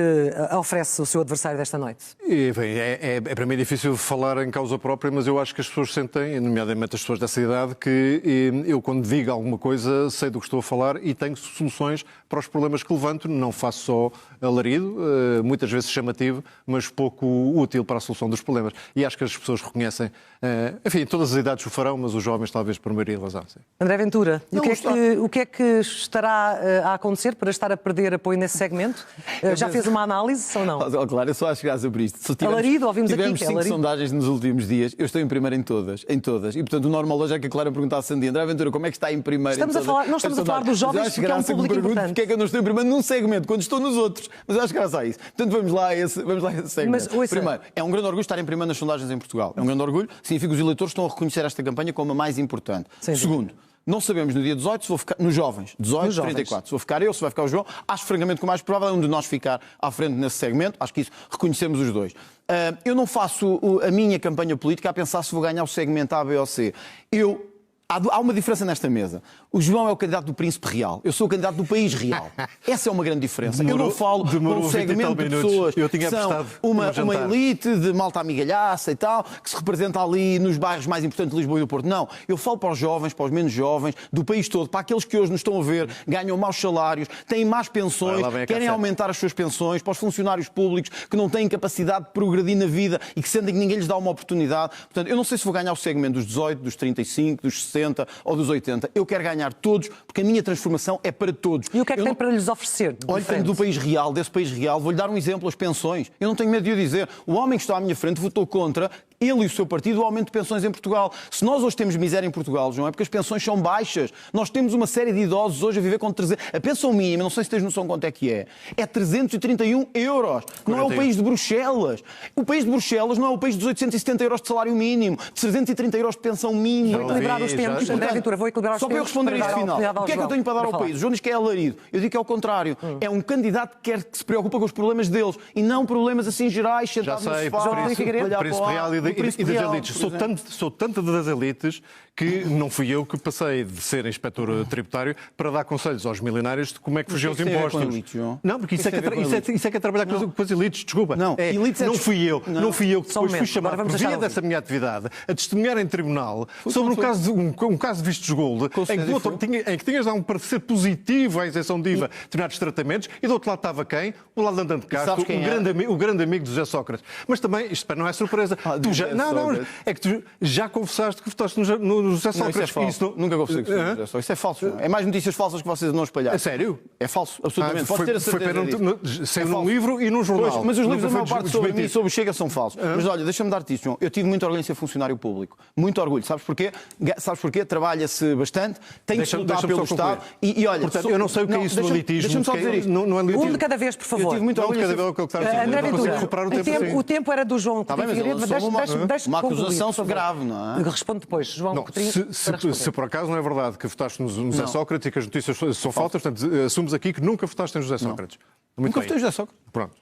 D: oferece o seu adversário desta noite?
E: E, bem, é para mim difícil falar em causa própria, mas eu acho que as pessoas sentem, nomeadamente as pessoas dessa idade, que eu, quando digo alguma coisa, sei do que estou a falar e tenho soluções para os problemas que levanto. Não faço só alarido, muitas vezes chamativo, mas pouco útil para a solução dos problemas. E acho que as pessoas reconhecem, enfim, todas as idades o farão, mas os jovens talvez por maioria razão. Sim.
D: André Ventura, o que é que estará a acontecer para estar a perder apoio nesse segmento? Já fez uma análise ou não?
C: Claro, eu só acho graça por isto.
D: Alarido, ouvimos aqui
C: tivemos
D: que é
C: 5
D: alarido.
C: sondagens nos últimos dias, eu estou em primeiro em todas. E, portanto, o normal hoje é que a Clara perguntasse a Sandy, André Ventura, como é que está em primeiro?
D: Nós estamos a falar dos jovens porque é um público importante.
C: Porque é que eu não estou em primeiro num segmento, quando estou nos outros? Mas eu acho graça a isso. Portanto, vamos lá a esse segmento.
D: Mas,
C: primeiro, é um grande orgulho estar em primeiro nas sondagens em Portugal. É um grande orgulho, significa que os eleitores estão a reconhecer esta campanha como a mais importante. Segundo, não sabemos no dia 18 se vou ficar, nos jovens, 18, 34, se vou ficar eu, se vai ficar o João. Acho francamente que o mais provável é um de nós ficar à frente nesse segmento. Acho que isso reconhecemos os dois. Eu não faço a minha campanha política a pensar se vou ganhar o segmento A, B ou C. Há uma diferença nesta mesa. O João é o candidato do Príncipe Real. Eu sou o candidato do País Real. Essa é uma grande diferença. Eu não falo de um segmento de pessoas que são uma elite de malta amigalhaça e tal, que se representa ali nos bairros mais importantes de Lisboa e do Porto. Não. Eu falo para os jovens, para os menos jovens, do país todo, para aqueles que hoje nos estão a ver, ganham maus salários, têm más pensões, querem aumentar as suas pensões, para os funcionários públicos que não têm capacidade de progredir na vida e que sentem que ninguém lhes dá uma oportunidade. Portanto, eu não sei se vou ganhar o segmento dos 18, dos 35, dos 60 ou dos 80. Eu quero ganhar todos, porque a minha transformação é para todos.
D: E o que é que tem para lhes oferecer?
C: Olha, tenho do País Real, desse País Real, vou-lhe dar um exemplo, as pensões. Eu não tenho medo de o dizer. O homem que está à minha frente votou contra, ele e o seu partido, o aumento de pensões em Portugal. Se nós hoje temos miséria em Portugal, João, é porque as pensões são baixas. Nós temos uma série de idosos hoje a viver com 300... A pensão mínima, não sei se tens noção quanto é que é 331 euros. Não é o país de Bruxelas. O país de Bruxelas não é o país dos 870 euros de salário mínimo, de 330 euros de pensão mínima.
D: Vou equilibrar os tempos, André Ventura, vou equilibrar os
C: tempos. Só para eu responder a este final. O que é que eu tenho para dar ao país? O João diz que é alarido. Eu digo que é ao contrário. É um candidato que se preocupa com os problemas deles e não problemas assim gerais, sentados no sofá.
E: Príncipe Real e das elites. Sou tanto das elites que não fui eu que passei de ser inspector tributário para dar conselhos aos milionários de como é que fugiam os impostos. Não, porque isso é que é trabalhar com as elites, desculpa. Não, não fui eu que depois fui chamado por via dessa minha atividade a testemunhar em tribunal sobre um caso de vistos gold em que tinhas de dar um parecer positivo à isenção de IVA de determinados tratamentos e do outro lado estava quem? O lado de Andante Castro, o grande amigo de José Sócrates. Mas também, isto não é surpresa. É que tu já confessaste que votaste no José Sócrates.
C: Não, isso é falso. Nunca confessei que José Sócrates. Isso é falso. É mais notícias falsas que vocês não espalharam.
E: É sério?
C: É falso, absolutamente. Pode ter a certeza disso.
E: Saiu num livro e num jornal.
C: Pois, mas os livros da maior parte sobre mim e sobre o Chega são falsos. Mas olha, deixa-me dar-te isto, João. Eu tive muito orgulho em ser funcionário público. Muito orgulho. Sabes porquê? Trabalha-se bastante, tem que lutar pelo Estado. E olha,
E: portanto, eu não sei o que é isso do elitismo.
C: Deixa-me só dizer isto.
D: Um de cada vez, por favor.
C: Eu tive muito orgulho.
D: André Ventura, o tempo era do João Coutinho Figueiredo, mas
C: uma acusação grave, não é?
D: Responde depois, João Coutinho.
E: Se por acaso não é verdade que votaste no José Sócrates e que as notícias são falsas, portanto, assumes aqui que nunca votaste em José Sócrates.
C: Nunca votei em José Sócrates.
E: Pronto.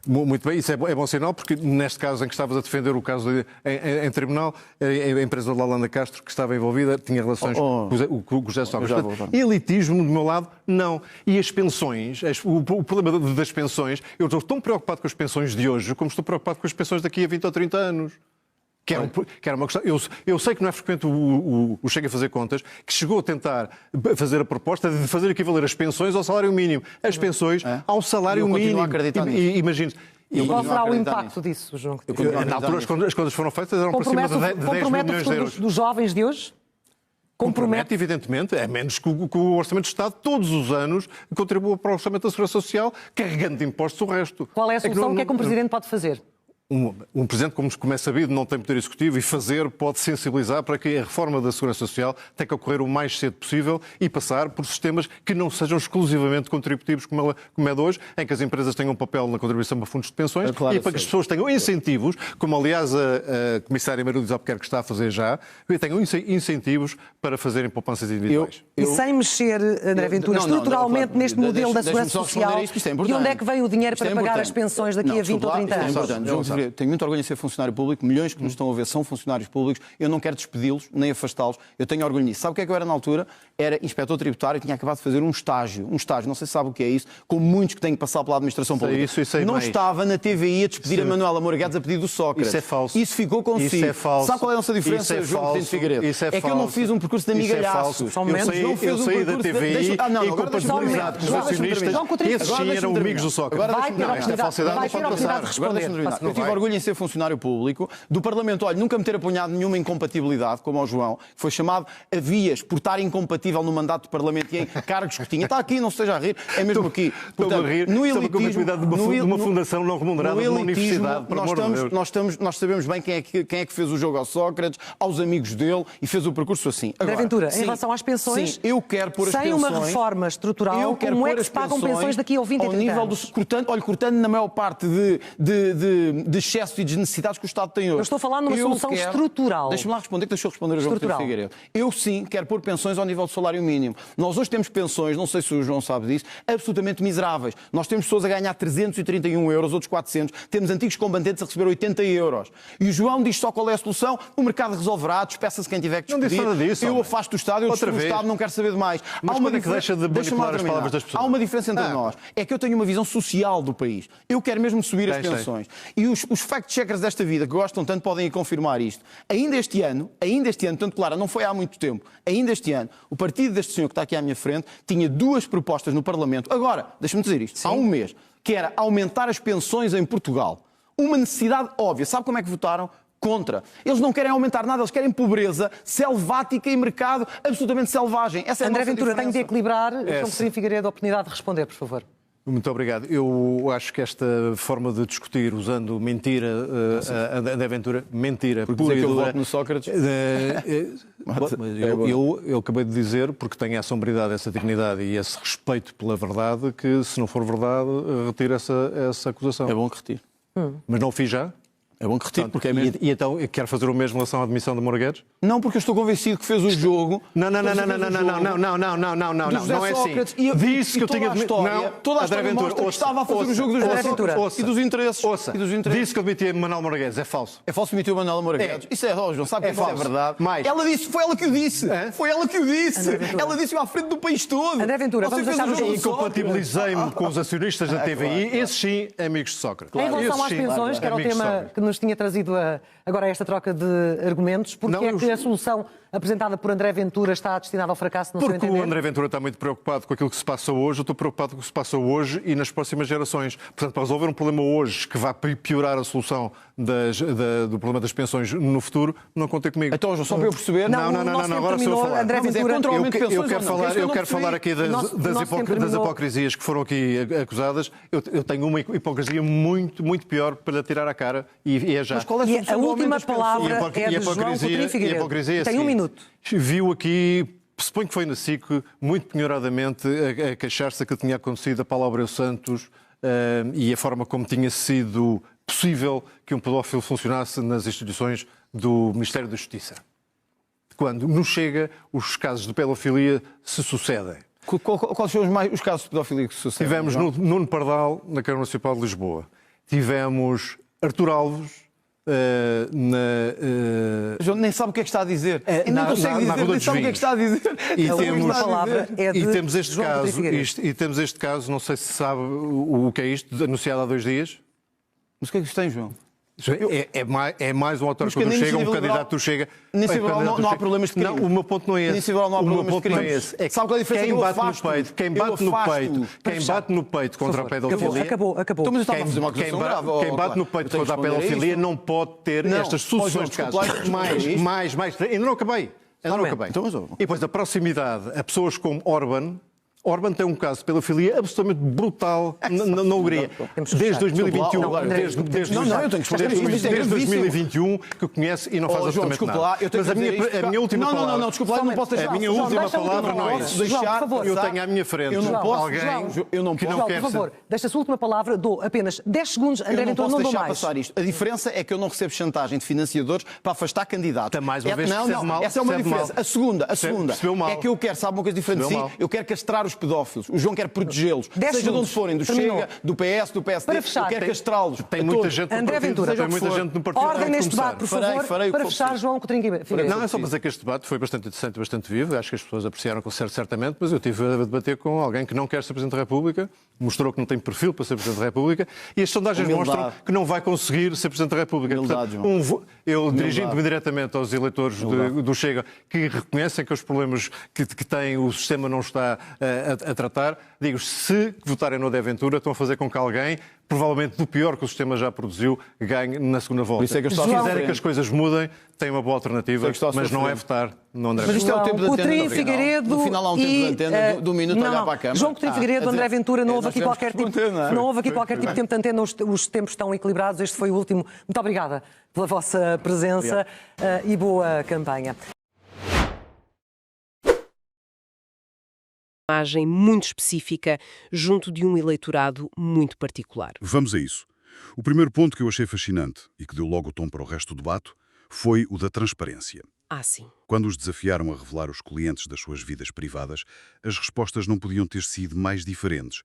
E: Muito bem, isso é bom sinal, porque neste caso em que estavas a defender o caso em tribunal, a empresa de Lalanda Castro, que estava envolvida, tinha relações com o José Sócrates. Elitismo, do meu lado, não. E as pensões, o problema das pensões, eu estou tão preocupado com as pensões de hoje como estou preocupado com as pensões daqui a 20 ou 30 anos. Que era uma questão. Eu sei que não é frequente o Chega a fazer contas, que chegou a tentar fazer a proposta de fazer equivaler as pensões ao salário mínimo. As pensões ao salário mínimo. Imagine.
D: Qual será o impacto disso, João?
E: Na altura, as contas foram feitas, eram para cima de 10 milhões de euros.
D: Dos jovens de hoje?
E: Compromete, evidentemente, é menos que o Orçamento de Estado, todos os anos, contribua para o Orçamento da Segurança Social, carregando de impostos o resto.
D: Qual é a solução? O que é que um Presidente pode fazer?
E: Um Presidente, como é sabido, não tem poder executivo e pode sensibilizar para que a reforma da Segurança Social tenha que ocorrer o mais cedo possível e passar por sistemas que não sejam exclusivamente contributivos, como é de hoje, em que as empresas tenham um papel na contribuição para fundos de pensões e para que as pessoas tenham incentivos, como aliás a Comissária Marildes Albuquerque está a fazer já, tenham incentivos para fazerem poupanças individuais.
D: E sem mexer, André Ventura, estruturalmente neste modelo da Segurança Social, de onde é que vem o dinheiro para pagar as pensões daqui a 20 ou 30 anos?
C: tenho muito orgulho em ser funcionário público, milhões que nos estão a ver são funcionários públicos, eu não quero despedi-los, nem afastá-los, eu tenho orgulho nisso. Sabe o que é que eu era na altura? Era inspetor tributário e tinha acabado de fazer um estágio, não sei se sabe o que é isso, como muitos que têm que passar pela administração pública. Não estava na TVI a despedir a Manuela Moura Guedes a pedido do Sócrates.
E: Isso é falso.
C: Isso ficou consigo.
E: Isso é falso.
C: Sabe qual é a nossa diferença, João Presidente Figueiredo? É que eu não fiz um percurso de amigalhaço.
E: Eu saí da TVI e compatibilizado com os acionistas, esses sim eram amigos do Sócrates. Esta falsidade não pode passar.
C: Eu tive orgulho em ser funcionário público, do Parlamento, olha, nunca me ter apanhado nenhuma incompatibilidade, como ao João, foi chamado a vias por estar incompatível no mandato do Parlamento e em cargos que tinha. Está aqui, não se esteja a rir, é mesmo aqui.
E: Portanto, a rir, no elitismo, de uma fundação não remunerada de uma universidade, por amor de Deus.
C: Nós sabemos bem quem é que fez o jogo ao Sócrates, aos amigos dele e fez o percurso assim.
D: André Ventura, em relação às pensões,
C: sim, eu quero pôr as
D: sem
C: pensões,
D: uma reforma estrutural, como é que se pagam pensões daqui a 20 e 30 anos?
C: Cortando na maior parte de excessos e desnecessidades que o Estado tem hoje.
D: Eu estou a falar numa solução estrutural.
C: Deixa-me lá responder, que deixa eu responder a João Pedro Figueiredo. Eu sim quero pôr pensões ao nível do salário mínimo. Nós hoje temos pensões, não sei se o João sabe disso, absolutamente miseráveis. Nós temos pessoas a ganhar 331 euros, outros 400. Temos antigos combatentes a receber 80 euros. E o João diz só qual é a solução. O mercado resolverá, despeça-se quem tiver que despedir.
E: Não disse nada disso.
C: Eu afasto do Estado, eu destruo o Estado, não quero saber de mais.
E: Mas quando é que deixa de manipular as palavras das pessoas?
C: Há uma diferença entre nós. É que eu tenho uma visão social do país. Eu quero mesmo subir as pensões. E os fact-checkers desta vida, que gostam tanto, podem confirmar isto. Ainda este ano, portanto, claro, não foi há muito tempo, ainda este ano, o partido deste senhor que está aqui à minha frente tinha 2 propostas no Parlamento. Agora, deixa-me dizer isto, há um mês, que era aumentar as pensões em Portugal. Uma necessidade óbvia. Sabe como é que votaram? Contra. Eles não querem aumentar nada, eles querem pobreza selvática e mercado absolutamente selvagem. Essa é a
D: André Ventura, tenho de equilibrar. João Coutinho Figueiredo, a oportunidade de responder, por favor.
E: Muito obrigado. Eu acho que esta forma de discutir usando mentira, André Ventura, mentira pura e
C: dura...
E: eu
C: voto no Sócrates...
E: eu acabei de dizer, porque tenho essa hombridade, essa dignidade e esse respeito pela verdade, que se não for verdade, retiro essa acusação.
C: É bom que retire.
E: Mas não o fiz já?
C: É bom que retire, porque é mesmo...
E: E então, quer fazer o mesmo em relação à admissão de Moura Guedes?
C: Não, porque eu estou convencido que fez o jogo...
E: Não é assim. Disse que eu tinha...
C: Toda a história mostra que estava a fazer o jogo dos José Sócrates e dos interesses.
E: Disse que eu admitia Manuel Moura Guedes, é falso.
C: É falso admitir o Manuel Moura Guedes? Isso é, João, sabe que isso é verdade? Ela disse, foi ela que o disse. Foi ela que o disse. Ela disse-o à frente do país todo.
D: André Ventura, vamos deixar o jogo.
E: Incompatibilizei-me com os acionistas da TVI, esses sim, amigos de Sócrates.
D: Em relação às pensões, que era o tema que nos tinha trazido agora esta troca de argumentos, porque é que a solução apresentada por André Ventura está destinada ao fracasso, no seu entender?
E: Porque o André Ventura está muito preocupado com aquilo que se passa hoje, eu estou preocupado com o que se passa hoje e nas próximas gerações. Portanto, para resolver um problema hoje que vai piorar a solução do problema das pensões no futuro, não contem comigo.
C: Então, João, só para eu perceber...
E: Não, agora sou eu a falar.
D: André Ventura,
E: eu quero falar aqui das hipocrisias que foram aqui acusadas. Eu tenho uma hipocrisia muito, muito pior para lhe tirar à cara e é já.
C: Mas qual é
D: a última palavra é de João Coutinho Figueiredo. Tem um minuto.
E: Viu aqui, suponho que foi na SIC, muito penhoradamente a queixar-se que tinha acontecido a Paulo Abreu Santos e a forma como tinha sido possível que um pedófilo funcionasse nas instituições do Ministério da Justiça. Quando nos chega, os casos de pedofilia se sucedem.
C: Quais são os casos de pedofilia que se sucedem?
E: Tivemos Nuno Pardal, na Câmara Municipal de Lisboa. Tivemos Artur Alves,
C: João nem sabe o que é que está a dizer. Nem consegue dizer, nem sabe o que é que está a dizer.
E: E temos este caso, não sei se sabe o que é isto, anunciado há 2 dias.
C: Mas o que é que isto tem, João?
E: É mais um autor que quando chega, um candidato que chega...
C: Nem não há problemas de crime.
E: Não, o meu ponto não é esse.
C: Não há problemas de crime.
E: Sabe qual é a diferença? Quem bate no peito contra a pedofilia...
D: Acabou.
C: Então, mas eu estava a fazer uma acusação grave.
E: Quem bate no peito contra a pedofilia não pode ter estas soluções de casos. Mais. Ainda não acabei. E depois a proximidade a pessoas como Orbán tem um caso de pedofilia absolutamente brutal na Hungria. Desde 2021 que o conhece e não faz absolutamente nada.
C: Mas a minha última palavra... Não, desculpa lá, não posso deixar.
E: A minha última palavra não é isso. Eu tenho à minha frente alguém que não quer...
D: Por favor, deixa a sua última palavra, dou apenas 10 segundos, André Ventura, não dou mais.
C: Eu não posso deixar passar isto. A diferença é que eu não recebo chantagem de financiadores para afastar candidatos.
E: Mais uma vez percebe mal.
C: Essa é uma diferença. A segunda é que eu quero, sabe uma coisa diferente de si? Eu quero castrar os pedófilos. O João quer protegê-los.
D: 10
C: Seja de onde
D: segundos.
C: forem, do
D: Terminou.
C: Chega, do PS, do PSD.
D: Para fechar,
C: eu quero castrá-los.
E: Tem
C: a
E: muita
C: todos.
E: gente no
D: André
E: partido,
D: Ventura,
E: tem muita gente no partido.
D: Ordem
E: Tem que
D: neste
E: começar.
D: debate, por favor,
C: Farei o que
D: para
C: for
D: fechar,
C: preciso.
D: João Coutinho Figueiredo.
E: Não, é só para dizer que este debate foi bastante interessante e bastante vivo. Acho que as pessoas apreciaram com certamente, mas eu tive a debater com alguém que não quer ser Presidente da República, mostrou que não tem perfil para ser Presidente da República, e as sondagens
C: Humildade.
E: mostram que não vai conseguir ser Presidente da República.
C: Humildade,
E: eu, dirigindo-me diretamente aos eleitores do Chega, que reconhecem que os problemas que têm o sistema não está a tratar, digo, se votarem no André Ventura, estão a fazer com que alguém, provavelmente do pior que o sistema já produziu, ganhe na segunda volta.
C: Por isso é que eu estou
E: Se
C: à
E: quiserem
C: frente.
E: que as coisas mudem, tem uma boa alternativa,
C: Por isso é que estou à
E: mas
C: sua
E: não é
C: frente.
E: votar no André
C: Mas isto é o
E: Ventura.
C: tempo de antena.
D: Coutinho
C: no final.
D: Figueiredo
C: No final há um tempo de antena do minuto a olhar para a câmara.
D: João Coutinho Figueiredo, André Ventura, não houve aqui qualquer tipo de tempo de antena, os tempos estão equilibrados. Este foi o último. Muito obrigada pela vossa presença e boa campanha.
B: Imagem muito específica junto de um eleitorado muito particular.
A: Vamos a isso. O primeiro ponto que eu achei fascinante e que deu logo o tom para o resto do debate foi o da transparência.
B: Ah, sim.
A: Quando os desafiaram a revelar os clientes das suas vidas privadas, as respostas não podiam ter sido mais diferentes.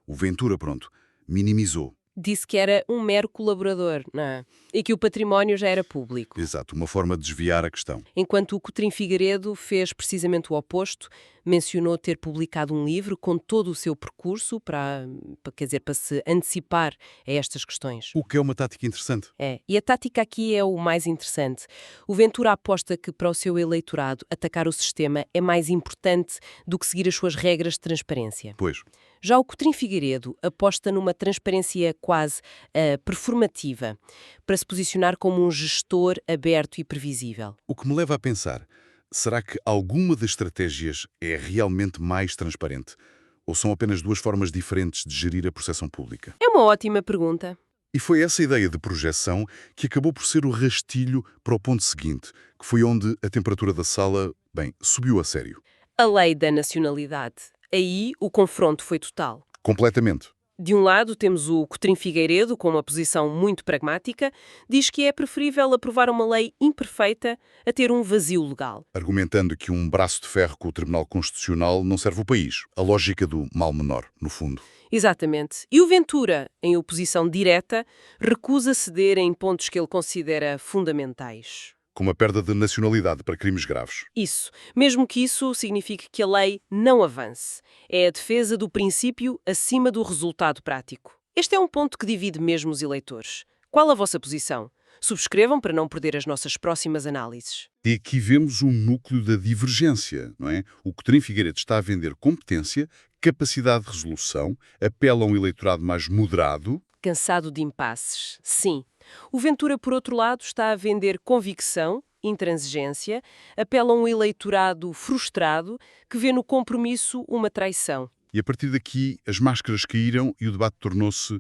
A: O Ventura, pronto, minimizou.
B: Disse que era um mero colaborador, não é? E que o património já era público.
A: Exato, uma forma de desviar a questão.
B: Enquanto o Coutinho Figueiredo fez precisamente o oposto, mencionou ter publicado um livro com todo o seu percurso para se antecipar a estas questões.
A: O que é uma tática interessante.
B: É, e a tática aqui é o mais interessante. O Ventura aposta que para o seu eleitorado atacar o sistema é mais importante do que seguir as suas regras de transparência.
A: Pois,
B: Já o Coutinho Figueiredo aposta numa transparência quase performativa, para se posicionar como um gestor aberto e previsível.
A: o que me leva a pensar, será que alguma das estratégias é realmente mais transparente? Ou são apenas duas formas diferentes de gerir a percepção pública?
B: É uma ótima pergunta.
A: E foi essa ideia de projeção que acabou por ser o rastilho para o ponto seguinte, que foi onde a temperatura da sala, subiu a sério.
B: A lei da nacionalidade. Aí o confronto foi total.
A: Completamente.
B: De um lado, temos o Coutinho Figueiredo, com uma posição muito pragmática, diz que é preferível aprovar uma lei imperfeita a ter um vazio legal.
A: Argumentando que um braço de ferro com o Tribunal Constitucional não serve o país. A lógica do mal menor, no fundo.
B: Exatamente. E o Ventura, em oposição direta, recusa ceder em pontos que ele considera fundamentais.
A: Com uma perda de nacionalidade para crimes graves.
B: Isso, mesmo que isso signifique que a lei não avance. É a defesa do princípio acima do resultado prático. Este é um ponto que divide mesmo os eleitores. Qual a vossa posição? Subscrevam para não perder as nossas próximas análises.
A: E aqui vemos um núcleo da divergência, não é? O Coutinho Figueiredo está a vender competência, capacidade de resolução, apela a um eleitorado mais moderado.
B: Cansado de impasses, sim. O Ventura, por outro lado, está a vender convicção, intransigência, apela a um eleitorado frustrado que vê no compromisso uma traição.
A: E a partir daqui as máscaras caíram e o debate tornou-se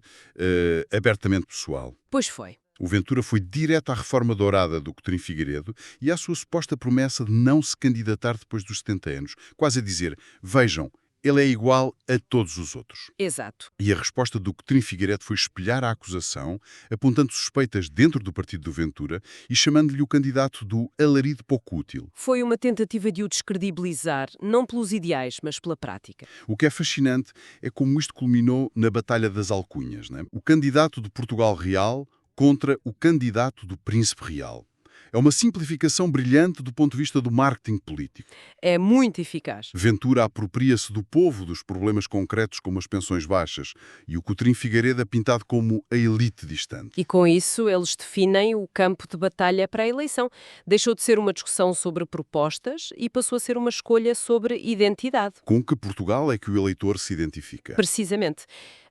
A: abertamente pessoal.
B: Pois foi.
A: O Ventura foi direto à reforma dourada do Coutinho Figueiredo e à sua suposta promessa de não se candidatar depois dos 70 anos. Quase a dizer, vejam, ele é igual a todos os outros.
B: Exato.
A: E a resposta do Coutinho Figueiredo foi espelhar a acusação, apontando suspeitas dentro do partido do Ventura e chamando-lhe o candidato do alarido pouco útil.
B: Foi uma tentativa de o descredibilizar, não pelos ideais, mas pela prática.
A: O que é fascinante é como isto culminou na Batalha das Alcunhas, né? O candidato de Portugal Real contra o candidato do Príncipe Real. É uma simplificação brilhante do ponto de vista do marketing político.
B: É muito eficaz.
A: Ventura apropria-se do povo dos problemas concretos como as pensões baixas e o Coutinho Figueiredo é pintado como a elite distante.
B: E com isso eles definem o campo de batalha para a eleição. Deixou de ser uma discussão sobre propostas e passou a ser uma escolha sobre identidade.
A: Com que Portugal é que o eleitor se identifica?
B: Precisamente.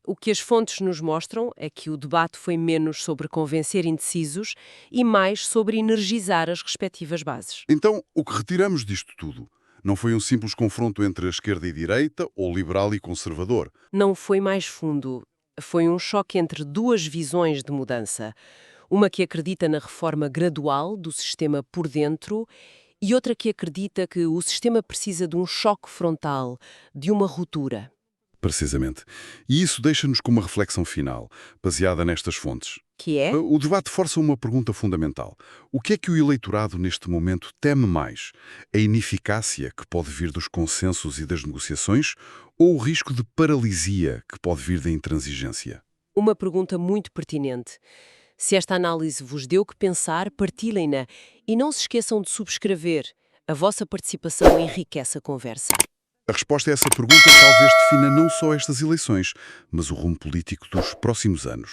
B: O que as fontes nos mostram é que o debate foi menos sobre convencer indecisos e mais sobre energizar as respectivas bases.
A: Então, o que retiramos disto tudo? Não foi um simples confronto entre a esquerda e direita ou liberal e conservador.
B: Não foi mais fundo. Foi um choque entre duas visões de mudança. Uma que acredita na reforma gradual do sistema por dentro e outra que acredita que o sistema precisa de um choque frontal, de uma ruptura.
A: Precisamente. E isso deixa-nos com uma reflexão final, baseada nestas fontes.
B: Que é?
A: O debate força uma pergunta fundamental. O que é que o eleitorado neste momento teme mais? A ineficácia que pode vir dos consensos e das negociações ou o risco de paralisia que pode vir da intransigência?
B: Uma pergunta muito pertinente. Se esta análise vos deu que pensar, partilhem-na e não se esqueçam de subscrever. A vossa participação enriquece a conversa.
A: A resposta a essa pergunta talvez defina não só estas eleições, mas o rumo político dos próximos anos.